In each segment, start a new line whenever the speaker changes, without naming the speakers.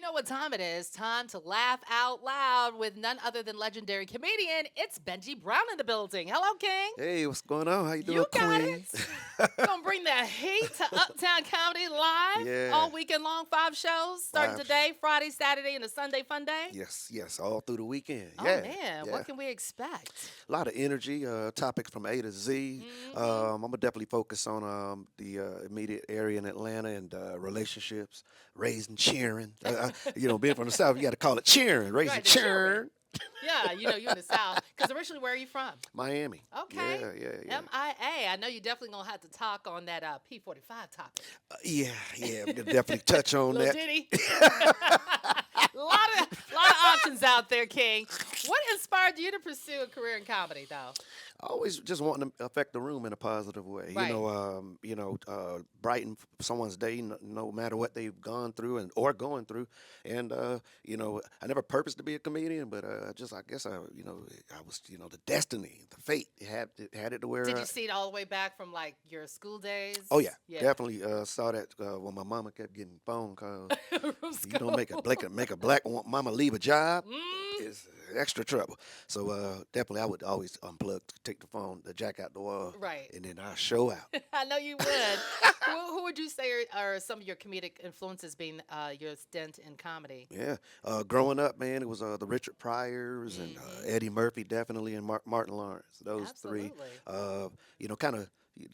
know what time it is. Time to laugh out loud with none other than legendary comedian. It's Benji Brown in the building. Hello, King.
Hey, what's going on? How you
You
doing,
got
Queen?
it. Gonna bring the heat to Uptown Comedy live
Yeah,
all weekend long. 5 shows starting
5.
today, Friday, Saturday, and a Sunday fun day.
Yes, yes, all through the weekend.
Oh
Yeah,
man,
yeah.
what can we expect?
A lot of energy. Topics from A to Z.
Hmm
I'm gonna definitely focus on the immediate area in Atlanta and relationships, raising cheering. Being from the South, you got to call it cheering, raising
Right, the cheering.
cheering.
Yeah, you in the South. Because originally, where are you from?
Miami.
Okay.
Yeah.
MIA. I know you're definitely going to have to talk on that P45 topic.
Yeah. I'm gonna definitely touch on
Little
that.
Diddy. lot of options out there, King. What inspired you to pursue a career in comedy, though?
Always just wanting to affect the room in a positive way.
Right.
Brighten someone's day, no matter what they've gone through or going through. And I never purposed to be a comedian, but I guess I was, the destiny, the fate had it to where.
Did you see it all the way back from like your school days?
Oh yeah,
Yeah.
definitely saw that when my mama kept getting phone calls.
From
You don't make
school.
a black mama leave a job.
Mm,
It's extra trouble. So definitely, I would always unplug, take the phone, the jack out the wall,
right.
and then I show out.
I know you would. Who would you say are some of your comedic influences being your stint in comedy?
Yeah, growing up, man, it was the Richard Pryors and Eddie Murphy, definitely, and Martin Lawrence. Those three,
Absolutely.
kind of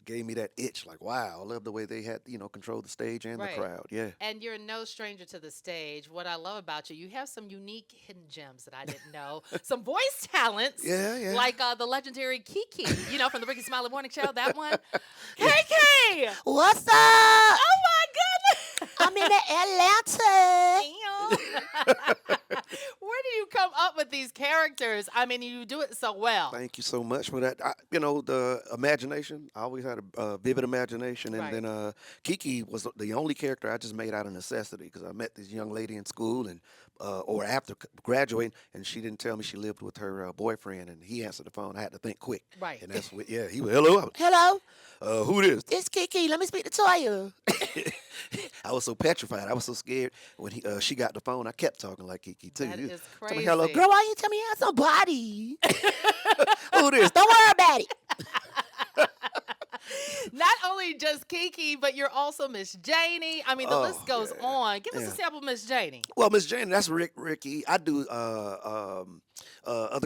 gave me that itch. Like, wow, I love the way they had, control the stage and the
Right.
crowd. Yeah.
And you're no stranger to the stage. What I love about you, you have some unique hidden gems that I didn't know. Some voice talents.
Yeah.
Like the legendary Kiki, from the Ricky Smiley Morning Show, that one. KK!
What's up?
Oh my goodness!
I'm in Atlanta.
Where do you come up with these characters? I mean, you do it so well.
Thank you so much for that. The imagination. I always had a vivid imagination, and
Right.
then Kiki was the only character I just made out of necessity because I met this young lady in school and or after graduating, and she didn't tell me she lived with her boyfriend, and he answered the phone. I had to think quick,
Right.
and that's what. Yeah, he was hello.
Hello,
Who this?
it's Kiki. Let me speak to Toya.
I was so petrified. I was so scared when she got the phone. I kept talking like Kiki too.
That
You-
is
Tell me hello,
crazy.
Girl, why you tell me you have somebody?
Who this?
Don't worry about it.
Not only just Kiki, but you're also Miss Janie. I mean, the list goes
yeah,
on. Give us
yeah.
a sample, of Miss Janie.
Well, Miss Jane, that's Ricky. I do other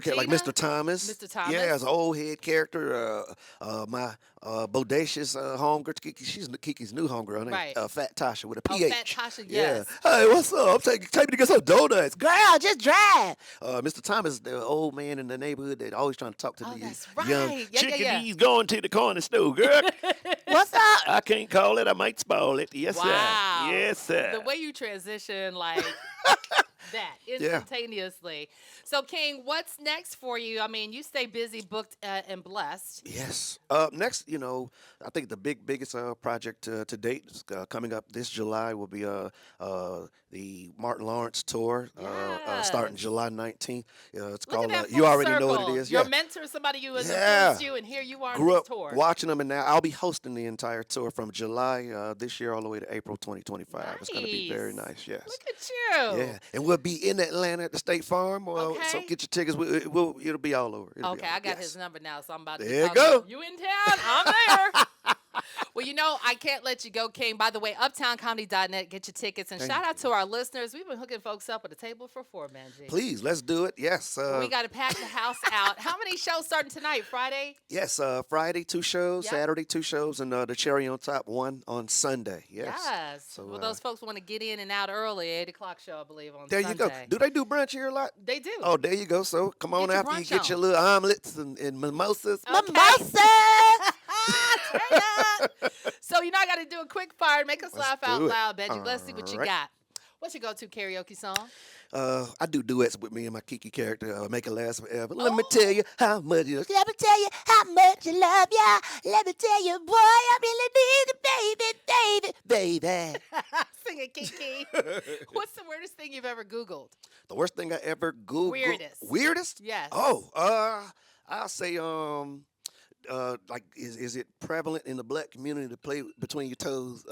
characters like
Gina?
Mr. Thomas.
Mr. Thomas?
Yeah, as an old head character. My bodacious homegirl, she's Kiki's new homegirl. Her name,
Right.
Fat Tasha with a
Oh,
PH.
Fat Tasha,
Yeah.
yes.
Hey, what's up? Take me to get some donuts.
Girl, just drive.
Mr. Thomas, the old man in the neighborhood that always trying to talk to
Oh,
the
that's
young
right. Yeah, yeah, yeah.
chickadees going to the corner store, girl.
What's up?
I can't call it. I might spoil it. Yes,
Wow.
sir. Yes, sir.
The way you transition like that
Yeah.
instantaneously. So, King, what's next for you? I mean, you stay busy, booked, and blessed.
Yes. Next, I think the biggest project to date is, coming up this July will be the Martin Lawrence tour, starting
Yes.
July 19th. It's
Look
called.
at that
You
full
already know
circle.
what it is.
Your
Yeah.
mentor, somebody who has
Yeah.
influenced you, and here you are on
Grew
this
up
tour.
watching them, and now I'll be hosting the entire tour from July this year all the way to April 2025. It's going to be very
Nice.
nice. Yes.
Look at you.
Yeah, and we'll be in Atlanta at the State Farm. Well, so
Okay.
get your tickets. It'll be all over. It'll be
Okay,
all
I
over.
got
Yes.
his number now, so I'm about to
There you
be calling
go.
him. You in town? I'm there. Well, I can't let you go, King. By the way, uptowncomedy.net, get your tickets. And
Thank
shout out to our listeners. We've been hooking folks up at a table for four, Benji.
Please, let's do it. Yes.
We got to pack the house out. How many shows starting tonight? Friday?
Yes, Friday 2 shows,
Yep.
Saturday 2 shows, and the cherry on top one on Sunday. Yes. So
well, those folks want to get in and out early. 8 o'clock show, I believe, on
there
Sunday.
you go. Do they do brunch here a lot?
They do.
Oh, there you go. So come on
your
after you
brunch
get your
on.
little omelets and mimosas.
Okay.
Mimosa.
Turn up. So, I got to do a quick fire to make us
Let's
laugh out
do it.
loud, Benji. Let's see what you
Alright.
got. What's your go-to karaoke song?
I do duets with me and my Kiki character. Make it last forever. Let me
Oh.
tell you how much you.
Let me tell you how much I love ya. Let me tell you, boy, I really need you, baby, baby.
Sing it, Kiki. What's the weirdest thing you've ever Googled?
The worst thing I ever Googled.
Weirdest.
Weirdest?
Yes.
Oh, I'll say like is it prevalent in the black community to play between your toes?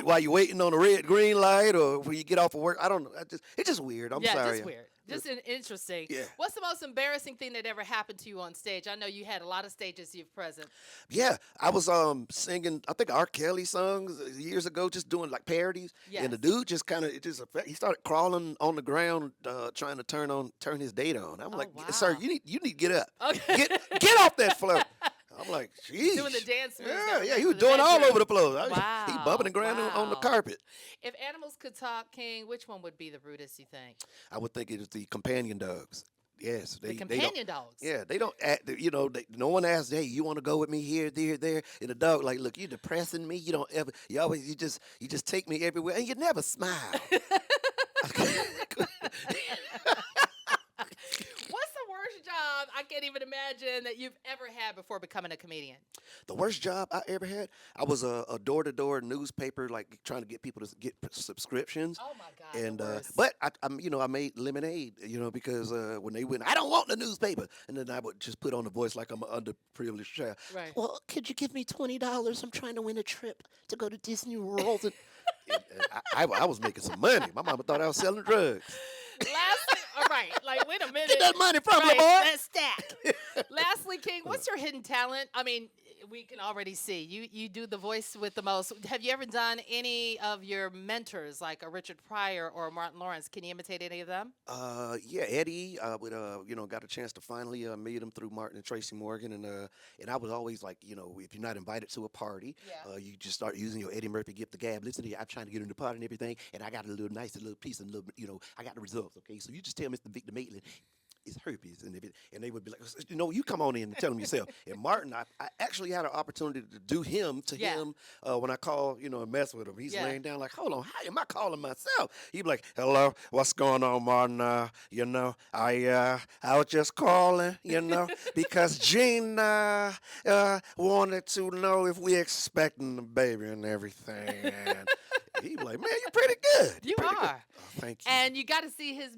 while you're waiting on a red green light or when you get off of work. I don't know. It's just weird. I'm
Yeah,
sorry.
just weird. Just interesting.
Yeah.
What's the most embarrassing thing that ever happened to you on stage? I know you had a lot of stages you've present.
Yeah, I was singing I think R. Kelly songs years ago, just doing like parodies, and the
Yes.
dude just kind of he started crawling on the ground trying to turn his data on. I'm
Oh,
like,
wow.
sir, you need to get up,
Okay.
get off that floor. I'm like, geez.
Doing the dance moves.
Yeah,
that
yeah,
were
he
for
was
the
doing all
bedroom.
over the floor. He
Wow.
bumping and grinding on the
Wow.
carpet.
If animals could talk, King, which one would be the rudest, you think?
I would think it was the companion dogs. Yes,
The
they don't.
companion dogs.
Yeah, they don't act. No one asks, "Hey, you want to go with me here, there?" And the dog, like, look, you're depressing me. You don't ever. You just take me everywhere, and you never smile.
What's the worst job I can't even imagine that you've ever had before becoming a comedian?
The worst job I ever had, I was a door-to-door newspaper, like trying to get people to get subscriptions.
Oh my God.
And
the worst.
but I made lemonade, because when they went, I don't want the newspaper, and then I would just put on the voice like I'm an underprivileged child.
Right.
Well, could you give me $20? I'm trying to win a trip to go to Disney World.
I was making some money. My mama thought I was selling drugs.
Lastly, all right, like wait a minute.
Get that money from me,
Right,
boy.
that stack. Lastly, King, what's your hidden talent? I mean, we can already see you do the voice with the most. Have you ever done any of your mentors like a Richard Pryor or Martin Lawrence? Can you imitate any of them?
Yeah, Eddie. Got a chance to finally meet him through Martin and Tracy Morgan, and I was always like, if you're not invited to a party,
Yeah.
you just start using your Eddie Murphy gift the gab. Listen here, I'm trying to get in the party and everything, and I got a little little piece and I got the results. Okay, so you just tell Mr. Victor Maitland. It's herpes and everything. And they would be like, you come on in and tell them yourself. And Martin, I actually had an opportunity to do him to
Yeah.
him when I call, and mess with him. He's
Yeah.
laying down like, hold on, how am I calling myself? He'd be like, hello, what's going on, Martin? I was just calling, because Gina wanted to know if we expecting the baby and everything. And he'd be like, man, you're pretty good.
You
Pretty good."
are.
Oh, thank you.
And you got to see his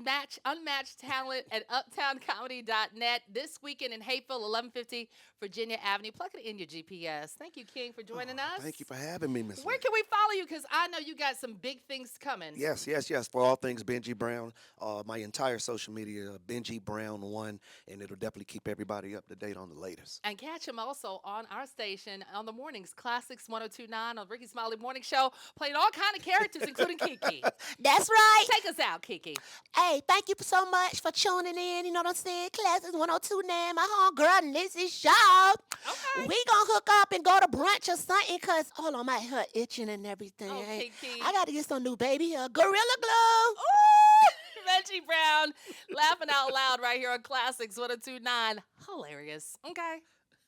unmatched talent at uptowncomedy.net this weekend in Hayfield, 1150 Virginia Avenue. Plug it in your GPS. Thank you, King, for joining us.
Thank you for having me, Miss.
Where
Lee.
can we follow you? Because I know you got some big things coming.
Yes. For all things Benji Brown, my entire social media, Benji Brown 1, and it'll definitely keep everybody up to date on the latest.
And catch him also on our station on the mornings, Classics 1029 on Ricky Smiley Morning Show, playing all kind of characters, including Kiki.
That's right.
Take us out, Kiki.
Hey, thank you so much for tuning in. You know what I'm saying? Classes 102.9, my homegirl, and this is y'all.
Okay.
We gonna hook up and go to brunch or something, cause hold on, my hair itching and everything.
Oh, Kiki.
I gotta get some new baby hair. Gorilla Glue.
Ooh, Benji Brown laughing out loud right here on Classics 1029. Hilarious. Okay.